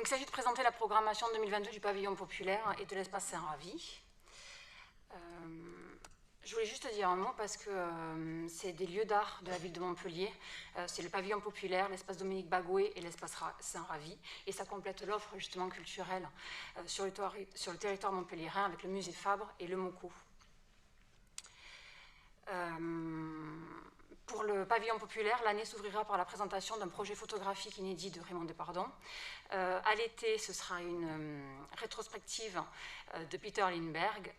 s'agit de présenter la programmation 2022 du pavillon populaire et de l'espace Saint-Ravi. Je voulais juste dire un mot parce que c'est des lieux d'art de la ville de Montpellier. C'est le pavillon populaire, l'espace Dominique Bagoé et l'espace Saint-Ravi. Et ça complète l'offre justement culturelle sur le territoire montpelliérain avec le musée Fabre et le MOCO. Pour le pavillon populaire, l'année s'ouvrira par la présentation d'un projet photographique inédit de Raymond Depardon. À l'été, ce sera une rétrospective de Peter Lindbergh.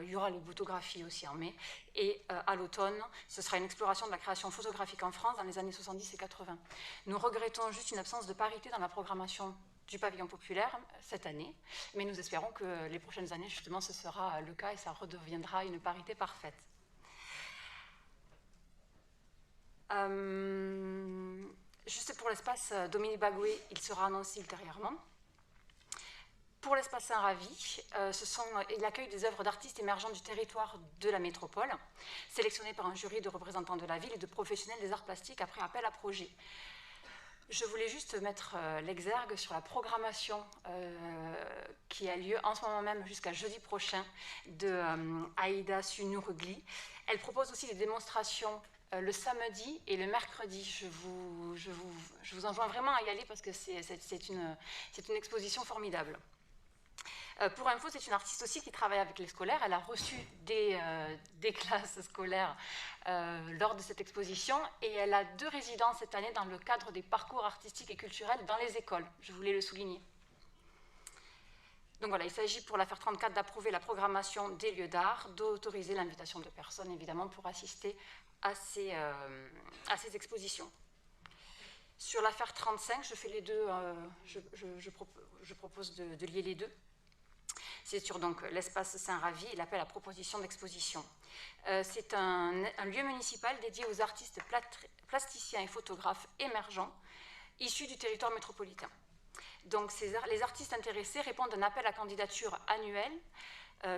Il y aura les photographies aussi en mai. Et à l'automne, ce sera une exploration de la création photographique en France dans les années 70 et 80. Nous regrettons juste une absence de parité dans la programmation du pavillon populaire cette année, mais nous espérons que les prochaines années, justement, ce sera le cas et ça redeviendra une parité parfaite. Juste pour l'espace Dominique Bagoé, il sera annoncé ultérieurement. Pour l'espace Saint-Ravi, il accueille des œuvres d'artistes émergents du territoire de la métropole, sélectionnées par un jury de représentants de la ville et de professionnels des arts plastiques après appel à projet. Je voulais juste mettre l'exergue sur la programmation qui a lieu en ce moment même jusqu'à jeudi prochain de Aïda Sunurugli. Elle propose aussi des démonstrations le samedi et le mercredi. Je vous enjoins vraiment à y aller parce que c'est une exposition formidable. Pour info, c'est une artiste aussi qui travaille avec les scolaires. Elle a reçu des classes scolaires lors de cette exposition et elle a 2 résidences cette année dans le cadre des parcours artistiques et culturels dans les écoles. Je voulais le souligner. Donc voilà, il s'agit pour l'affaire 34 d'approuver la programmation des lieux d'art, d'autoriser l'invitation de personnes évidemment pour assister à ces expositions. Sur l'affaire 35, je fais les deux, je propose de lier les deux. C'est sur l'espace Saint-Ravi et l'appel à proposition d'exposition. C'est un lieu municipal dédié aux artistes plasticiens et photographes émergents issus du territoire métropolitain. Donc les artistes intéressés répondent à un appel à candidature annuel,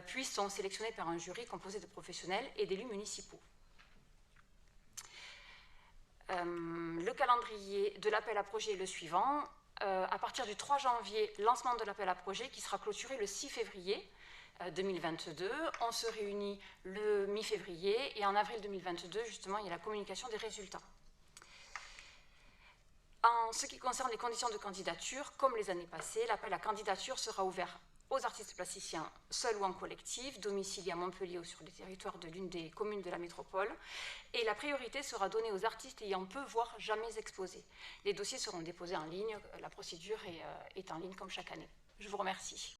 puis sont sélectionnés par un jury composé de professionnels et d'élus municipaux. Le calendrier de l'appel à projet est le suivant. À partir du 3 janvier, lancement de l'appel à projet qui sera clôturé le 6 février 2022. On se réunit le mi-février et en avril 2022, justement, il y a la communication des résultats. En ce qui concerne les conditions de candidature, comme les années passées, l'appel à candidature sera ouvert aux artistes plasticiens seuls ou en collectif, domiciliés à Montpellier ou sur le territoire de l'une des communes de la métropole. Et la priorité sera donnée aux artistes ayant peu, voire jamais exposé. Les dossiers seront déposés en ligne, la procédure est en ligne comme chaque année. Je vous remercie.